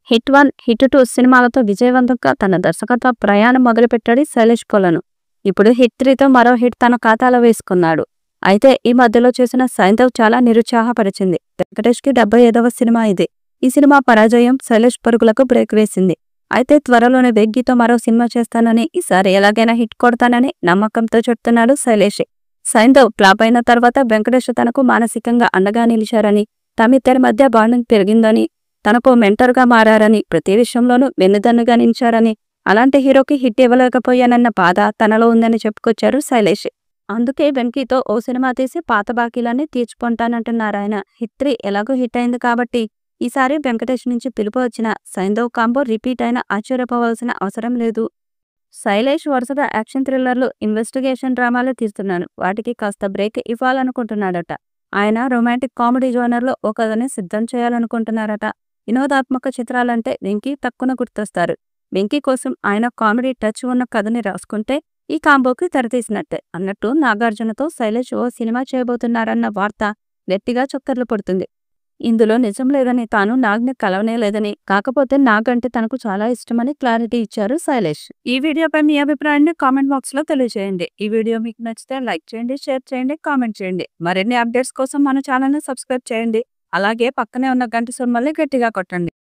Hit 1, hit 2 సినిమాలతో విజయవంతంగా తన దర్శకత్వ ప్రయాణం మొదలుపెట్టాడు శైలేష్ కొలను. ఇప్పుడు హిట్ 3తో మరో హిట్ తన ఖాతాలో వేసుకున్నాడు. అయితే ఈ మధ్యలో చేసిన సైంధవ్ చాలా నిరుత్సాహపరిచింది. వెంకటేష్కి 75వ సినిమా ఇది. ఈ సినిమా పరాజయం శైలేష్ పరుగులకు బ్రేక్ వేసింది. అయితే త్వరలోనే వెంకీతో మరో సినిమా చేస్తానని, ఈసారి ఎలాగైనా హిట్ కొడతానని నమ్మకంతో చెప్తున్నాడు శైలేష్. సైంధవ్ ఫ్లాప్ అయిన తర్వాత వెంకటేష్ తనకు మానసికంగా అండగా నిలిచారని, తమిద్దరి మధ్య బాండింగ్ పెరిగిందని, తనకు మెంటర్గా మారారని, ప్రతి విషయంలోనూ వెన్నుదన్నుగా నిలిచారని, అలాంటి హీరోకి హిట్ ఇవ్వలేకపోయానన్న బాధ తనలో ఉందని చెప్పుకొచ్చారు శైలేష్. అందుకే వెంకీతో ఓ సినిమా తీసి పాత బాకీలన్నీ తీర్చుకుంటానంటున్నారాయన. హిట్ 3 ఎలాగో హిట్ అయింది కాబట్టి ఈసారి వెంకటేష్ నుంచి పిలుపు వచ్చిన సైంధవ్ కాంబో రిపీట్ అయినా ఆశ్చర్యపోవాల్సిన అవసరం లేదు. శైలేష్ వరుసగా యాక్షన్ థ్రిల్లర్లు, ఇన్వెస్టిగేషన్ డ్రామాలు తీస్తున్నాడు. వాటికి కాస్త బ్రేక్ ఇవ్వాలనుకుంటున్నాడట. ఆయన రొమాంటిక్ కామెడీ జోనర్లో ఓ కథని సిద్ధం చేయాలనుకుంటున్నారట. వినోదాత్మక చిత్రాలంటే వెంకీ తక్కువ గుర్తొస్తారు. వెంకీ కోసం ఆయన కామెడీ టచ్ ఉన్న కథని రాసుకుంటే ఈ కాంబోకి తెరతీసినట్టే. అన్నట్టు నాగార్జునతో శైలేష్ ఓ సినిమా చేయబోతున్నారన్న వార్త గట్టిగా చక్కర్లు పడుతుంది. ఇందులో నిజం లేదని, తాను నాగ్ని కలవనే లేదని, కాకపోతే నాగ్ అంటే తనకు చాలా ఇష్టమని క్లారిటీ ఇచ్చారు శైలేష్. ఈ వీడియోపై మీ అభిప్రాయాన్ని కామెంట్ బాక్స్ లో తెలియజేయండి. ఈ వీడియో మీకు నచ్చితే లైక్ చేయండి, షేర్ చేయండి, కామెంట్ చేయండి. మరిన్ని అప్డేట్స్ కోసం మన ఛానల్ ని సబ్స్క్రైబ్ చేయండి. అలాగే పక్కనే ఉన్న గంట సింబల్ని గట్టిగా కొట్టండి.